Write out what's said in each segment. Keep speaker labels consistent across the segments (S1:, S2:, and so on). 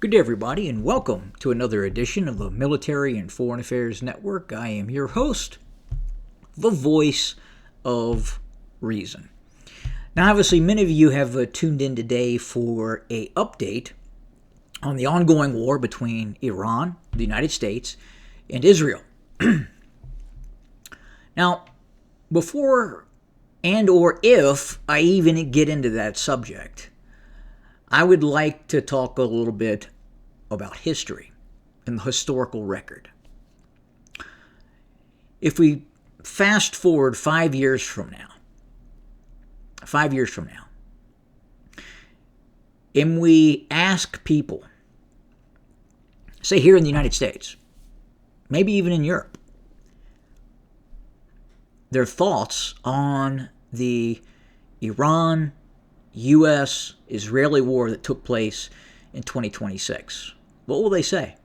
S1: Good day, everybody, and welcome to another edition of the Military and Foreign Affairs Network. I am your host, the voice of reason. Now, obviously, many of you have tuned in today for an update on the ongoing war between Iran, the United States, and Israel. Now, before and or if I even get into that subject, I would like to talk a little bit about history and the historical record. If we fast forward 5 years from now, and we ask people, say here in the United States, maybe even in Europe, their thoughts on the Iran-U.S.-Israeli war that took place in 2026. What will they say?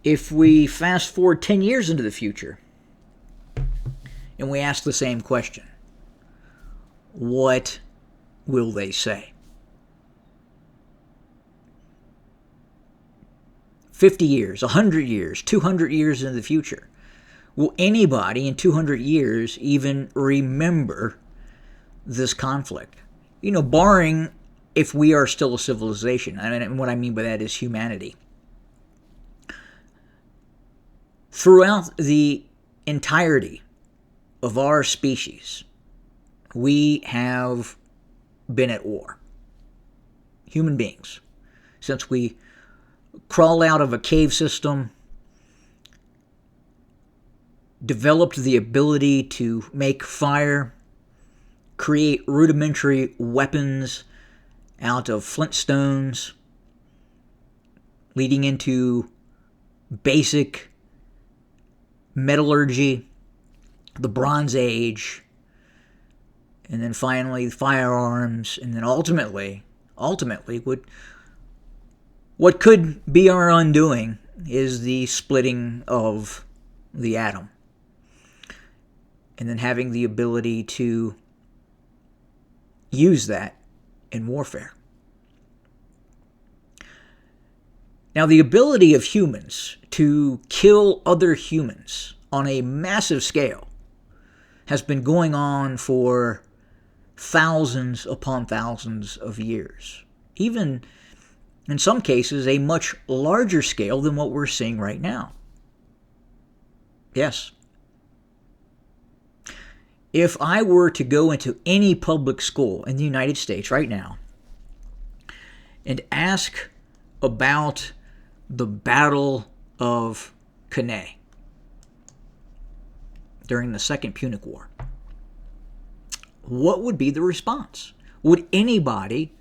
S1: If we fast forward 10 years into the future and we ask the same question, what will they say? 50 years, 100 years, 200 years into the future. Will anybody in 200 years even remember this conflict? Barring if we are still a civilization. And what I mean by that is humanity. Throughout the entirety of our species, we have been at war. Human beings. Since we crawled out of a cave system, developed the ability to make fire, create rudimentary weapons out of flintstones, leading into basic metallurgy, the Bronze Age, and then finally firearms, and then ultimately, what could be our undoing is the splitting of the atom, and then having the ability to use that in warfare. Now, the ability of humans to kill other humans on a massive scale has been going on for thousands upon thousands of years. Even, in some cases, a much larger scale than what we're seeing right now. Yes. If I were to go into any public school in the United States right now and ask about the Battle of Cannae during the Second Punic War, what would be the response? Would anybody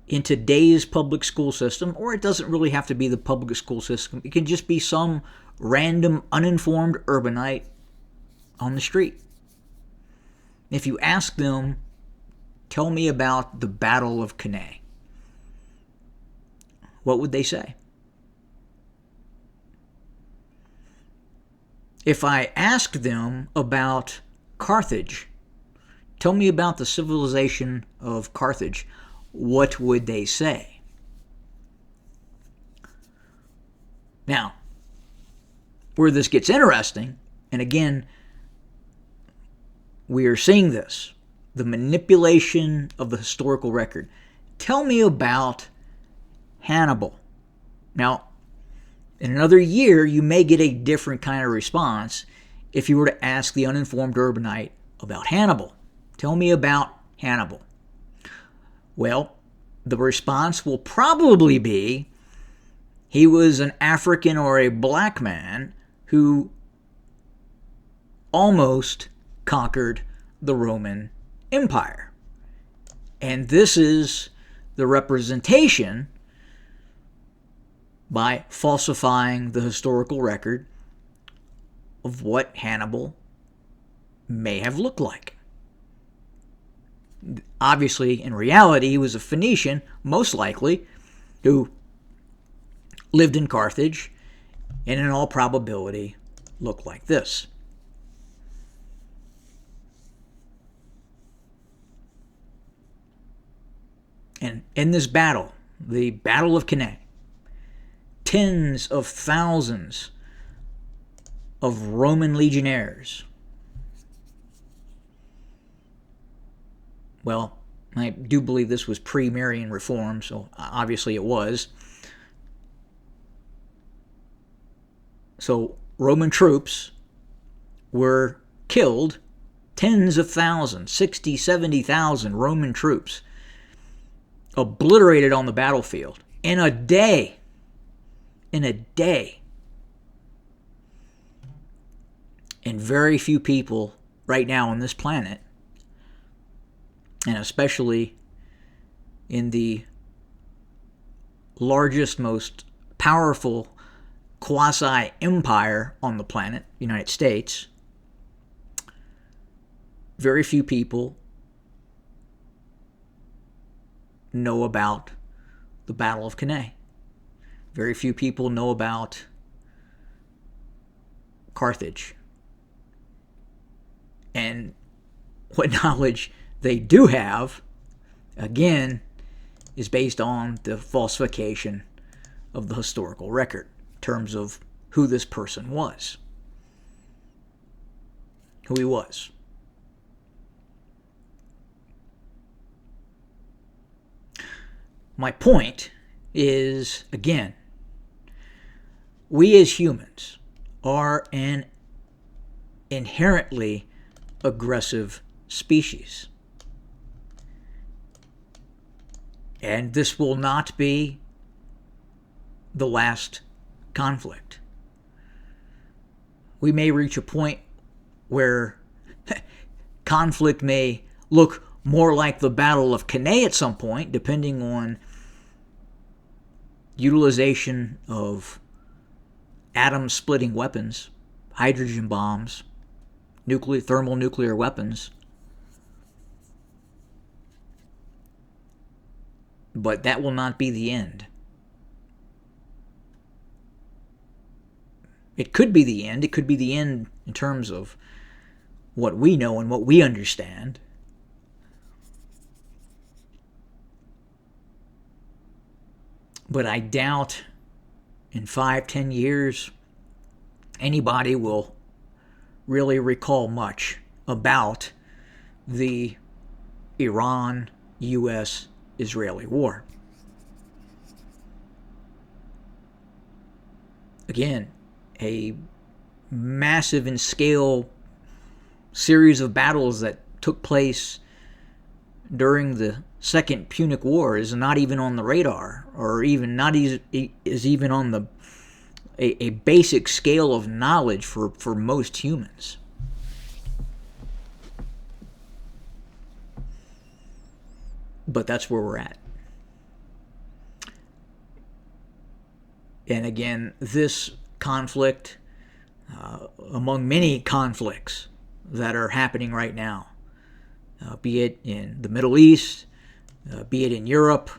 S1: in today's public school system, or it doesn't really have to be the public school system, it can just be some random uninformed urbanite on the street. If you ask them, tell me about the Battle of Cannae, what would they say? If I ask them about Carthage, tell me about the civilization of Carthage, what would they say? Now, where this gets interesting, and again, we are seeing this, the manipulation of the historical record. Tell me about Hannibal. Now, in another year, you may get a different kind of response if you were to ask the uninformed urbanite about Hannibal. Tell me about Hannibal. Well, the response will probably be he was an African or a black man who almost conquered the Roman Empire. And this is the representation by falsifying the historical record of what Hannibal may have looked like. Obviously, in reality, he was a Phoenician, most likely, who lived in Carthage, and in all probability looked like this. And in this battle, the Battle of Cannae, tens of thousands of Roman legionnaires, well, I do believe this was pre-Marian reform, so obviously it was. So Roman troops were killed, tens of thousands, 60, 70,000 Roman troops obliterated on the battlefield in a day. In a day. And very few people right now on this planet, and especially in the largest, most powerful quasi-empire on the planet, United States, very few people know about the Battle of Cannae. Very few people know about Carthage. And what knowledge they do have, again, is based on the falsification of the historical record in terms of who this person was. Who he was. My point is, again, we as humans are an inherently aggressive species. And this will not be the last conflict. We may reach a point where conflict may look more like the Battle of Cannae at some point, depending on utilization of atom-splitting weapons, hydrogen bombs, thermonuclear weapons. But that will not be the end. It could be the end. It could be the end in terms of what we know and what we understand. But I doubt in 5-10 years anybody will really recall much about the Iran-U.S.-Israeli war. Again, a massive in scale series of battles that took place during the Second Punic War is not even on the radar, or even not is even on a basic scale of knowledge for most humans. But that's where we're at. And again, this conflict, among many conflicts that are happening right now, be it in the Middle East, be it in Europe,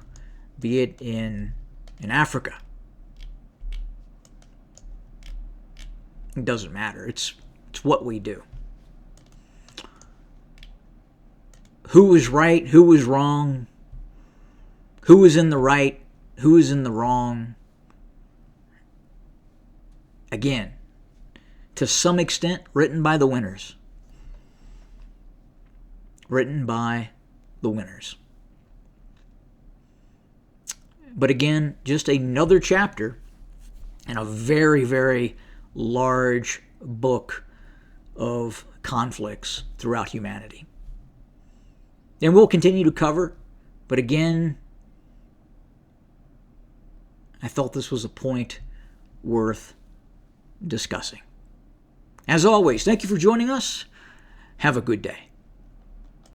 S1: be it in Africa. It doesn't matter. It's what we do. Who was right? Who was wrong? Who was in the right? Who was in the wrong? Again, to some extent, written by the winners. Written by the winners. But again, just another chapter in a very, very large book of conflicts throughout humanity. And we'll continue to cover, but again, I felt this was a point worth discussing. As always, thank you for joining us. Have a good day.